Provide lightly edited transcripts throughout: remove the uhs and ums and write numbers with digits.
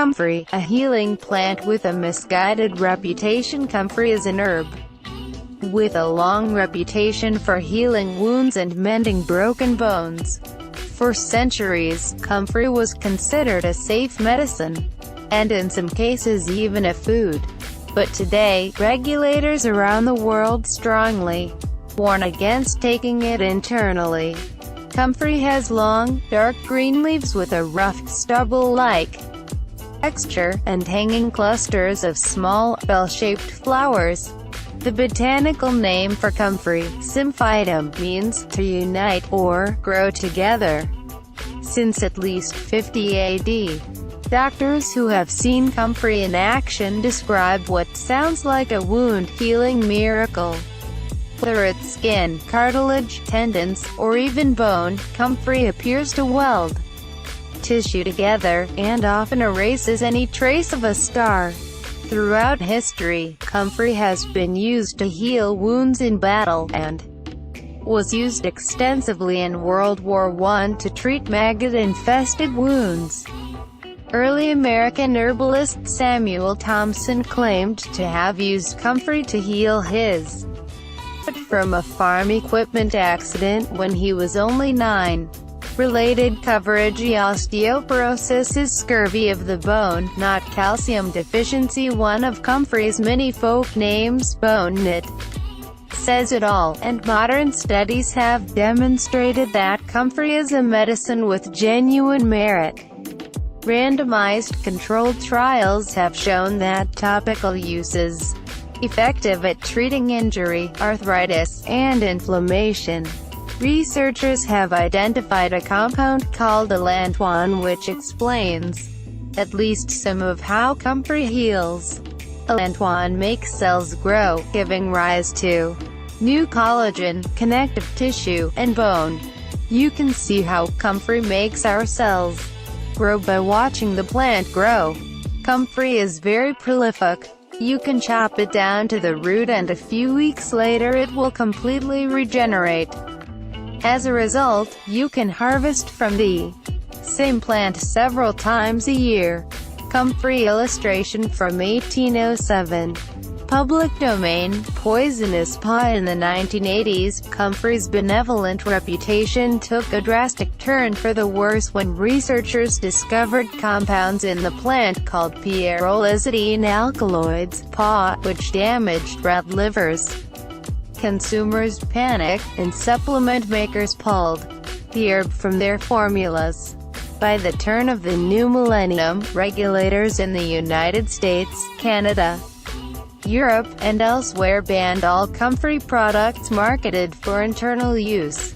Comfrey, a healing plant with a misguided reputation. Comfrey is an herb with a long reputation for healing wounds and mending broken bones. For centuries, comfrey was considered a safe medicine, and in some cases even a food. But today, regulators around the world strongly warn against taking it internally. Comfrey has long, dark green leaves with a rough, stubble-like texture, and hanging clusters of small, bell-shaped flowers. The botanical name for comfrey, symphytum, means to unite or grow together. Since at least 50 AD, doctors who have seen comfrey in action describe what sounds like a wound-healing miracle. Whether it's skin, cartilage, tendons, or even bone, comfrey appears to weld tissue together, and often erases any trace of a scar. Throughout history, comfrey has been used to heal wounds in battle, and was used extensively in World War I to treat maggot-infested wounds. Early American herbalist Samuel Thompson claimed to have used comfrey to heal his foot from a farm equipment accident when he was only 9. Related coverage: osteoporosis is scurvy of the bone, not calcium deficiency. One of comfrey's many folk names, bone knit, says it all, and modern studies have demonstrated that comfrey is a medicine with genuine merit. Randomized controlled trials have shown that topical use is effective at treating injury, arthritis, and inflammation. Researchers have identified a compound called allantoin which explains at least some of how comfrey heals. Allantoin makes cells grow, giving rise to new collagen, connective tissue, and bone. You can see how comfrey makes our cells grow by watching the plant grow. Comfrey is very prolific. You can chop it down to the root and a few weeks later it will completely regenerate. As a result, you can harvest from the same plant several times a year. Comfrey illustration from 1807. Public domain, poisonous paw. In the 1980s, comfrey's benevolent reputation took a drastic turn for the worse when researchers discovered compounds in the plant called pyrrolizidine alkaloids, PAH, which damaged rat livers. Consumers panicked, and supplement makers pulled the herb from their formulas. By the turn of the new millennium, regulators in the United States, Canada, Europe, and elsewhere banned all comfrey products marketed for internal use.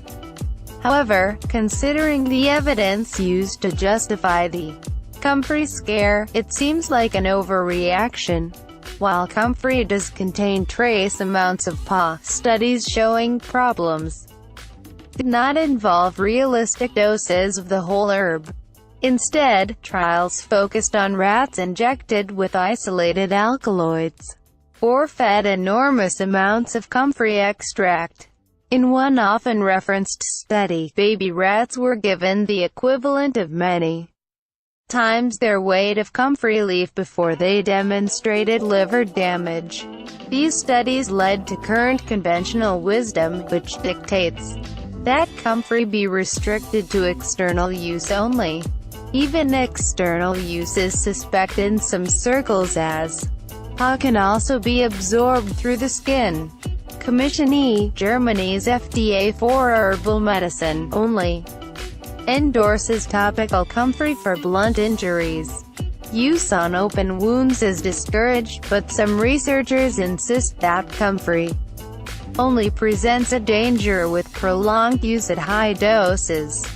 However, considering the evidence used to justify the comfrey scare, it seems like an overreaction. While comfrey does contain trace amounts of PAH, studies showing problems did not involve realistic doses of the whole herb. Instead, trials focused on rats injected with isolated alkaloids, or fed enormous amounts of comfrey extract. In one often referenced study, baby rats were given the equivalent of many times their weight of comfrey leaf before they demonstrated liver damage. These studies led to current conventional wisdom, which dictates that comfrey be restricted to external use only. Even external use is suspected in some circles, as PAH can also be absorbed through the skin. Commission E, Germany's FDA for herbal medicine, only endorses topical comfrey for blunt injuries. Use on open wounds is discouraged, but some researchers insist that comfrey only presents a danger with prolonged use at high doses.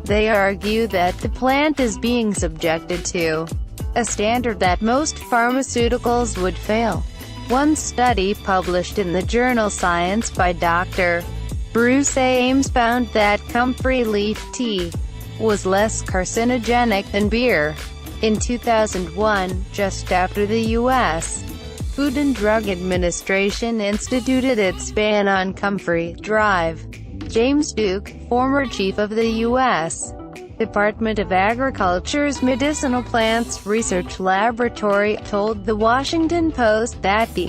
They argue that the plant is being subjected to a standard that most pharmaceuticals would fail. One study published in the journal Science by Dr. Bruce Ames found that comfrey leaf tea was less carcinogenic than beer. In 2001, just after the U.S. Food and Drug Administration instituted its ban on comfrey, James Duke, former chief of the U.S. Department of Agriculture's Medicinal Plants Research Laboratory told the Washington Post that the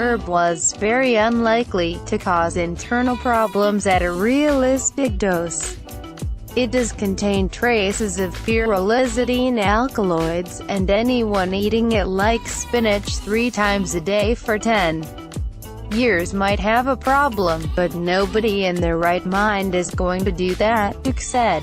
herb was very unlikely to cause internal problems at a realistic dose. It does contain traces of pyrrolizidine alkaloids, and anyone eating it like spinach 3 times a day for 10 years might have a problem, but nobody in their right mind is going to do that, Duke said.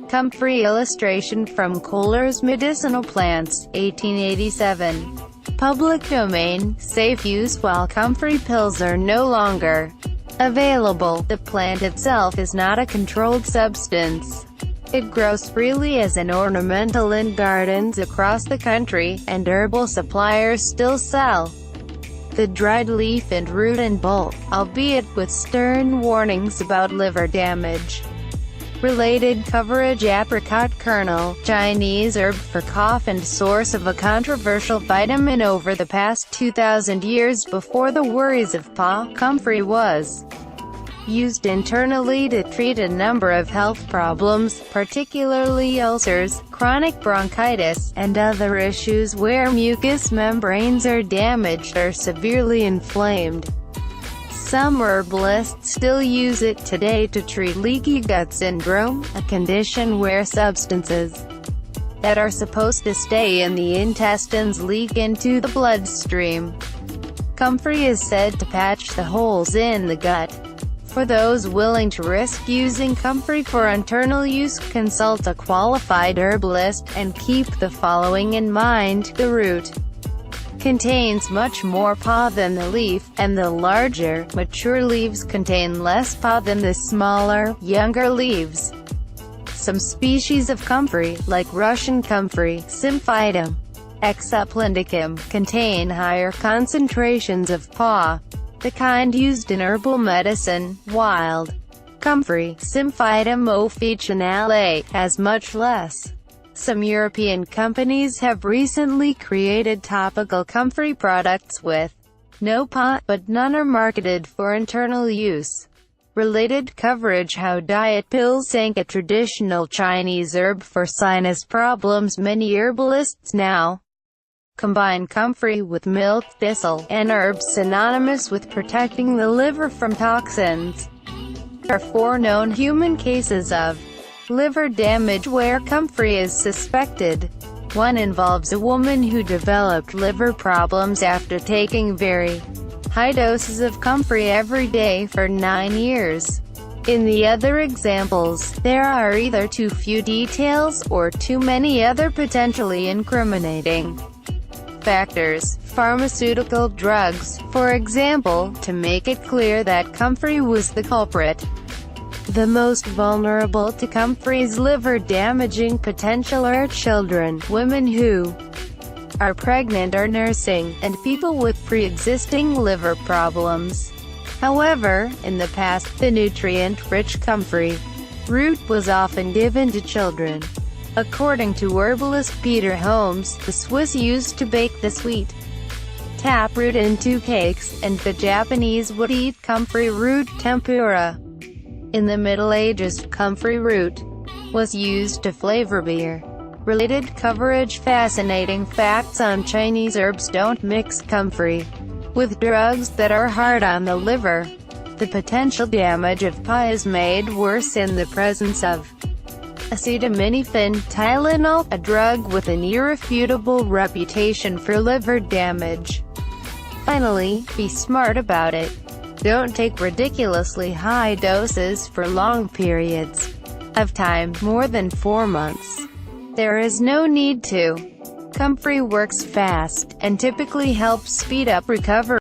Comfrey illustration from Kohler's Medicinal Plants, 1887. Public domain, safe use. While comfrey pills are no longer available, the plant itself is not a controlled substance. It grows freely as an ornamental in gardens across the country, and herbal suppliers still sell the dried leaf and root in bulk, albeit with stern warnings about liver damage. Related coverage. Apricot kernel, Chinese herb for cough and source of a controversial vitamin over the past 2,000 years. Before the worries of comfrey was used internally to treat a number of health problems, particularly ulcers, chronic bronchitis, and other issues where mucous membranes are damaged or severely inflamed. Some herbalists still use it today to treat leaky gut syndrome, a condition where substances that are supposed to stay in the intestines leak into the bloodstream. Comfrey is said to patch the holes in the gut. For those willing to risk using comfrey for internal use, consult a qualified herbalist, and keep the following in mind. The root contains much more PA than the leaf, and the larger, mature leaves contain less PA than the smaller, younger leaves. Some species of comfrey, like Russian comfrey, Symphytum exuplindicum, contain higher concentrations of PA, the kind used in herbal medicine. Wild comfrey, Symphytum officinale, has much less. Some European companies have recently created topical comfrey products with no PA, but none are marketed for internal use. Related coverage. How diet pills sank a traditional Chinese herb for sinus problems. Many herbalists now combine comfrey with milk thistle, an herb synonymous with protecting the liver from toxins. There are 4 known human cases of liver damage where comfrey is suspected. One involves a woman who developed liver problems after taking very high doses of comfrey every day for 9 years. In the other examples, there are either too few details, or too many other potentially incriminating factors. Pharmaceutical drugs, for example, to make it clear that comfrey was the culprit. The most vulnerable to comfrey's liver-damaging potential are children, women who are pregnant or nursing, and people with pre-existing liver problems. However, in the past, the nutrient-rich comfrey root was often given to children. According to herbalist Peter Holmes, the Swiss used to bake the sweet taproot into cakes, and the Japanese would eat comfrey root tempura. In the Middle Ages, comfrey root was used to flavor beer. Related coverage. Fascinating facts on Chinese herbs. Don't mix comfrey with drugs that are hard on the liver. The potential damage of PA is made worse in the presence of acetaminophen, Tylenol, a drug with an irrefutable reputation for liver damage. Finally, be smart about it. Don't take ridiculously high doses for long periods of time, more than 4 months. There is no need to. Comfrey works fast, and typically helps speed up recovery.